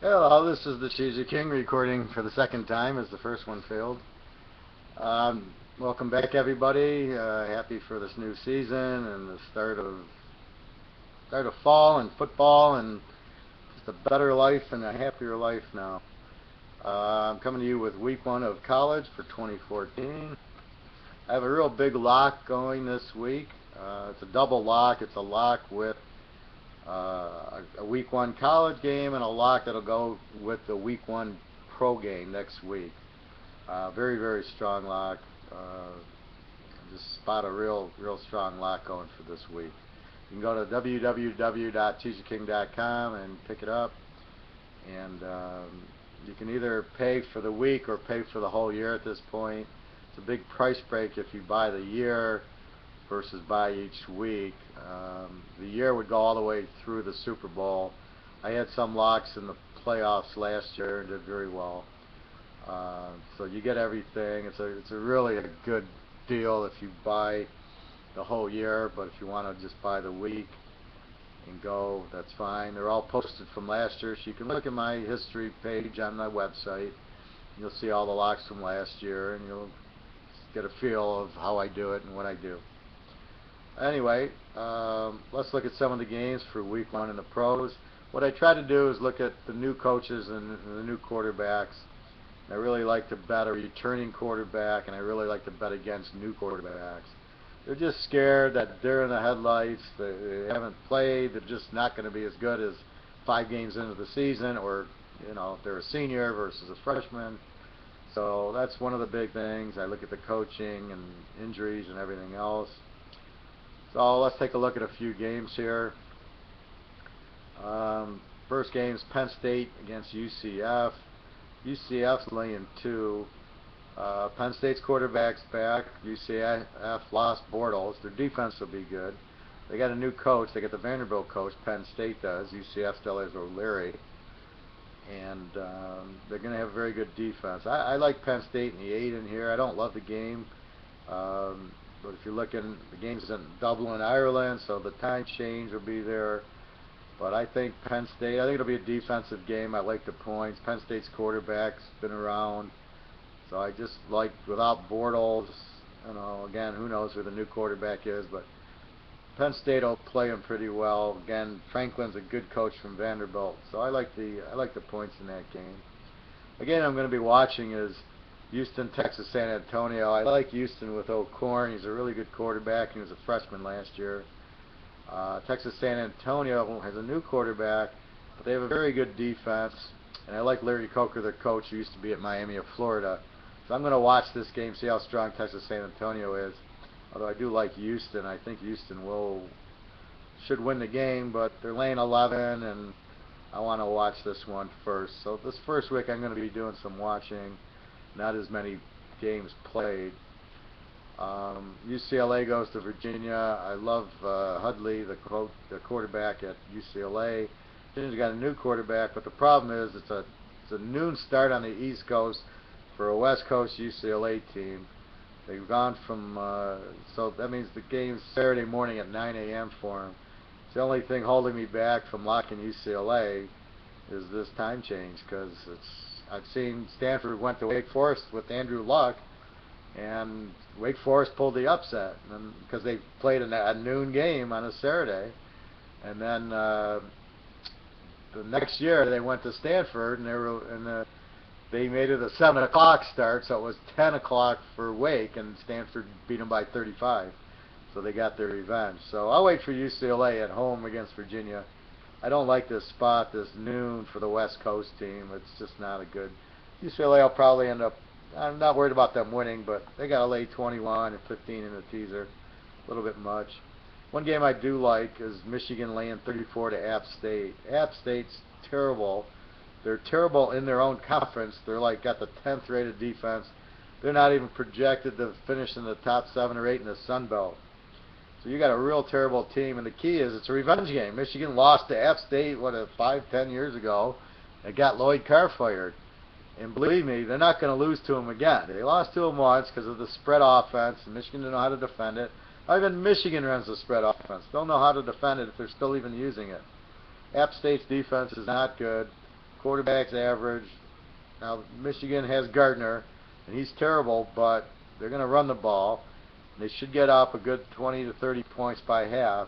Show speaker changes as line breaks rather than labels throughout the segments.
Hello, this is the Teaserking recording for the second time as the first one failed. Welcome back, everybody. Happy for this new season and the start of fall and football and just a better life and a happier life now. I'm coming to you with week one of college for 2014. I have a real big lock going this week. It's a double lock. It's a lock with a week one college game and a lock that'll go with the week one pro game next week. Very, very strong lock. Just spot a real strong lock going for this week. You can go to www.teaserking.com and pick it up, and you can either pay for the week or pay for the whole year at this point. It's a big price break if you buy the year versus buy each week. The year would go all the way through the Super Bowl. I had some locks in the playoffs last year and did very well. So you get everything. It's a really a good deal if you buy the whole year, but if you want to just buy the week and go, that's fine. They're all posted from last year, so you can look at my history page on my website. You'll see all the locks from last year, and you'll get a feel of how I do it and what I do. Anyway, let's look at some of the games for week one in the pros. What I try to do is look at the new coaches and the new quarterbacks. I really like to bet a returning quarterback, and I really like to bet against new quarterbacks. They're just scared that they're in the headlights. They haven't played. They're just not going to be as good as 5 games into the season, or if they're a senior versus a freshman. So that's one of the big things. I look at the coaching and injuries and everything else. So let's take a look at a few games here. First game is Penn State against UCF. UCF's laying 2. Penn State's quarterback's back. UCF lost Bortles. Their defense will be good. They got a new coach. They got the Vanderbilt coach. Penn State does. UCF still has O'Leary. And they're going to have a very good defense. I like Penn State in the 8 in here. I don't love the game. But if you're looking, the game's in Dublin, Ireland, so the time change will be there. But I think Penn State, I think it'll be a defensive game. I like the points. Penn State's quarterback's been around. So I just like, without Bortles, again, who knows who the new quarterback is, but Penn State will play him pretty well. Again, Franklin's a good coach from Vanderbilt. So I like the points in that game. Again, I'm going to be watching is Houston, Texas, San Antonio. I like Houston with O'Corn. He's a really good quarterback. He was a freshman last year. Texas, San Antonio has a new quarterback, but they have a very good defense. And I like Larry Coker, their coach, who used to be at Miami of Florida. So I'm going to watch this game, see how strong Texas, San Antonio is. Although I do like Houston. I think Houston should win the game, but they're laying 11, and I want to watch this one first. So this first week I'm going to be doing some watching. Not as many games played. UCLA goes to Virginia. I love Hudley, the quarterback at UCLA. Virginia's got a new quarterback, but the problem is it's a noon start on the East Coast for a West Coast UCLA team. They've gone from so that means the game's Saturday morning at 9 a.m. for them. It's the only thing holding me back from locking UCLA is this time change, because I've seen Stanford went to Wake Forest with Andrew Luck, and Wake Forest pulled the upset because they played a noon game on a Saturday. And then the next year they went to Stanford, and they made it a 7 o'clock start, so it was 10 o'clock for Wake, and Stanford beat them by 35. So they got their revenge. So I'll wait for UCLA at home against Virginia. I don't like this spot, this noon for the West Coast team. It's just not a good. UCLA will probably end up, I'm not worried about them winning, but they got to lay 21 and 15 in the teaser. A little bit much. One game I do like is Michigan laying 34 to App State. App State's terrible. They're terrible in their own conference. They're got the 10th rated defense. They're not even projected to finish in the top 7 or 8 in the Sun Belt. So you got a real terrible team, and the key is it's a revenge game. Michigan lost to App State, 5-10 years ago, and got Lloyd Carr fired. And believe me, they're not going to lose to him again. They lost to him once because of the spread offense, and Michigan didn't know how to defend it. Even Michigan runs the spread offense. Don't know how to defend it if they're still even using it. App State's defense is not good. quarterback's average. Now Michigan has Gardner, and he's terrible, but they're going to run the ball. They should get up a good 20 to 30 points by half,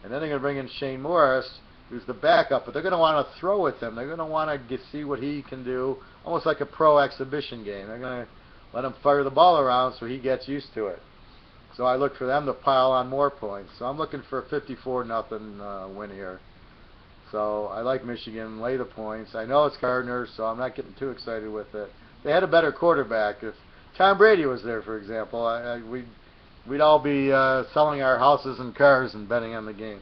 and then they're going to bring in Shane Morris, who's the backup, but they're going to want to throw with him. They're going to want to see what he can do, almost like a pro exhibition game. They're going to let him fire the ball around so he gets used to it. So I look for them to pile on more points. So I'm looking for a 54-0 win here. So I like Michigan, lay the points. I know it's Gardner, so I'm not getting too excited with it. They had a better quarterback. If Tom Brady was there, for example, we'd all be selling our houses and cars and betting on the game.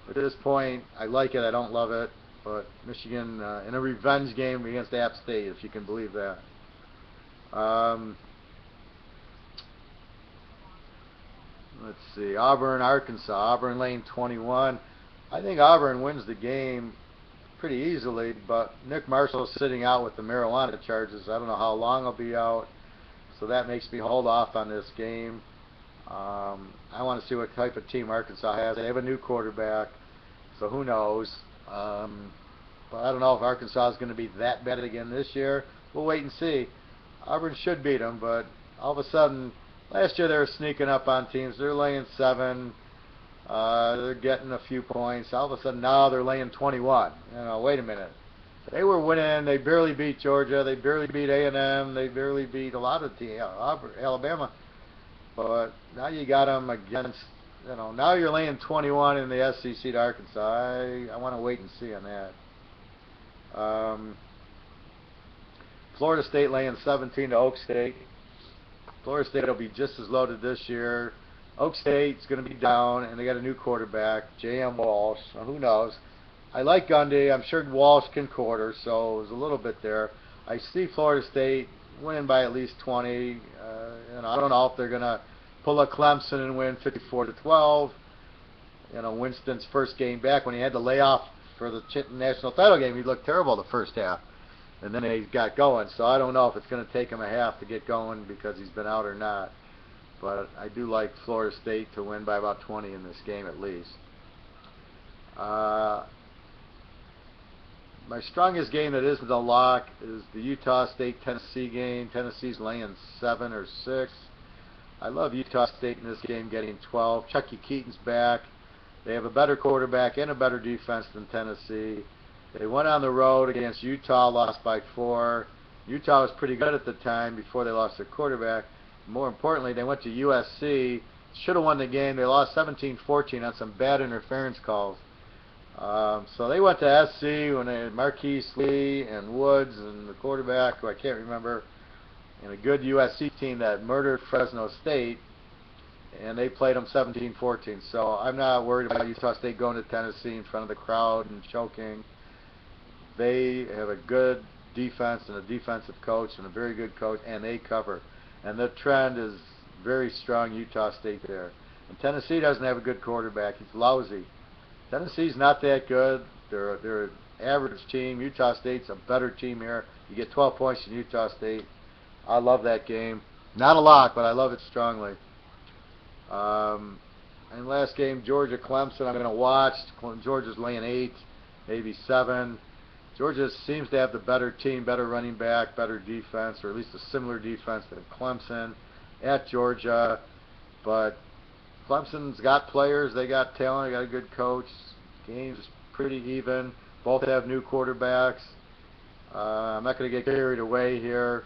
At this point, I like it. I don't love it. But Michigan in a revenge game against App State, if you can believe that. Let's see. Auburn, Arkansas. Auburn laying 21. I think Auburn wins the game pretty easily, but Nick Marshall's sitting out with the marijuana charges. I don't know how long he'll be out, so that makes me hold off on this game. I want to see what type of team Arkansas has. They have a new quarterback, so who knows. But I don't know if Arkansas is going to be that bad again this year. We'll wait and see. Auburn should beat them, but all of a sudden, last year they were sneaking up on teams. They're laying 7. They're getting a few points. All of a sudden now they're laying 21. Wait a minute. They were winning. They barely beat Georgia. They barely beat A&M. They barely beat a lot of teams, Alabama. But now you got them against, now you're laying 21 in the SEC to Arkansas. I want to wait and see on that. Florida State laying 17 to Oak State. Florida State will be just as loaded this year. Oak State's going to be down, and they got a new quarterback, J.M. Walsh. So who knows? I like Gundy. I'm sure Walsh can quarter, so there's a little bit there. I see Florida State winning by at least 20. I don't know if they're going to pull a Clemson and win 54-12. Winston's first game back when he had to lay off for the national title game, he looked terrible the first half. And then he got going, so I don't know if it's going to take him a half to get going because he's been out or not. But I do like Florida State to win by about 20 in this game at least. My strongest game that isn't a lock is the Utah State-Tennessee game. Tennessee's laying 7 or 6. I love Utah State in this game getting 12. Chucky Keaton's back. They have a better quarterback and a better defense than Tennessee. They went on the road against Utah, lost by 4. Utah was pretty good at the time before they lost their quarterback. More importantly, they went to USC, should have won the game. They lost 17-14 on some bad interference calls. So they went to SC when they had Marquise Lee and Woods and the quarterback, who I can't remember, and a good USC team that murdered Fresno State, and they played them 17-14. So I'm not worried about Utah State going to Tennessee in front of the crowd and choking. They have a good defense and a defensive coach and a very good coach, and they cover. And the trend is very strong Utah State there. And Tennessee doesn't have a good quarterback. He's lousy. Tennessee's not that good. They're an average team. Utah State's a better team here. You get 12 points in Utah State. I love that game. Not a lot, but I love it strongly. And last game, Georgia-Clemson, I'm going to watch. Georgia's laying 8, maybe 7. Georgia seems to have the better team, better running back, better defense, or at least a similar defense than Clemson at Georgia. But Clemson's got players, they got talent, they got a good coach. Game's pretty even. Both have new quarterbacks. I'm not going to get carried away here.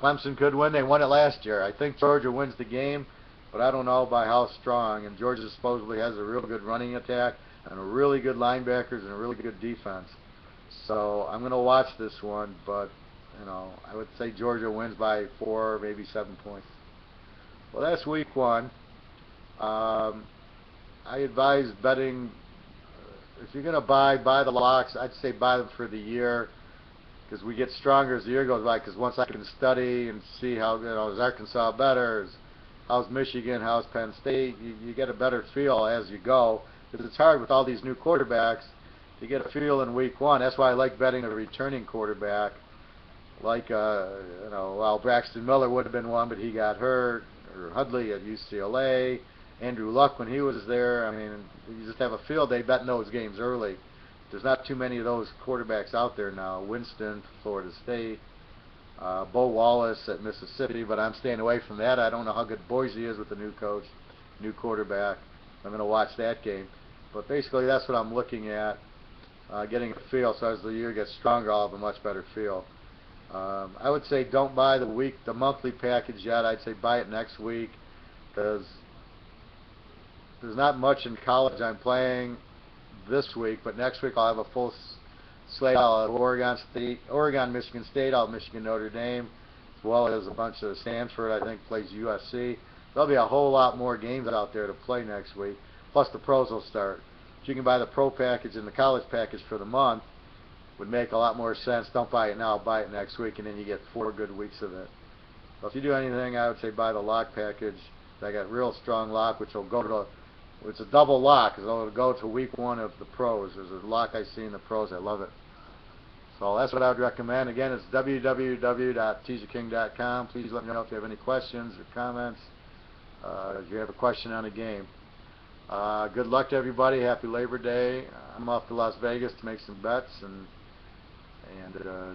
Clemson could win. They won it last year. I think Georgia wins the game, but I don't know by how strong. And Georgia supposedly has a real good running attack and a really good linebackers and a really good defense. So I'm going to watch this one, but I would say Georgia wins by 4, maybe 7 points. Well, that's week 1. I advise betting. If you're going to buy the locks, I'd say buy them for the year, because we get stronger as the year goes by. Because once I can study and see how is Arkansas better, how's Michigan, how's Penn State, you get a better feel as you go. Because it's hard with all these new quarterbacks to get a feel in week 1. That's why I like betting a returning quarterback, like well, Braxton Miller would have been one, but he got hurt, or Hudley at UCLA, Andrew Luck when he was there. I mean, you just have a feel they bet in those games early. there's not too many of those quarterbacks out there now. Winston, Florida State, Bo Wallace at Mississippi, but I'm staying away from that. I don't know how good Boise is with the new coach, new quarterback. I'm going to watch that game. But basically, that's what I'm looking at, getting a feel. So as the year gets stronger, I'll have a much better feel. I would say don't buy the monthly package yet. I'd say buy it next week, because there's not much in college I'm playing this week, but next week I'll have a full slate. I'll have Oregon, Michigan State, I'll have Michigan, Notre Dame, as well as a bunch of Stanford, I think, plays USC. There'll be a whole lot more games out there to play next week, plus the pros will start. If you can buy the pro package and the college package for the month, would make a lot more sense. Don't buy it now, buy it next week, and then you get 4 good weeks of it. So if you do anything, I would say buy the lock package. I got real strong lock, which will go to it's a double lock, because it'll go to week 1 of the pros. There's a lock I see in the pros. I love it. So that's what I would recommend. Again, it's www.teaserking.com. Please let me know if you have any questions or comments. If you have a question on a game. Good luck to everybody. Happy Labor Day. I'm off to Las Vegas to make some bets and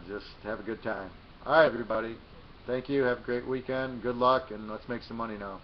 just have a good time. All right, everybody. Thank you. Have a great weekend. Good luck, and let's make some money now.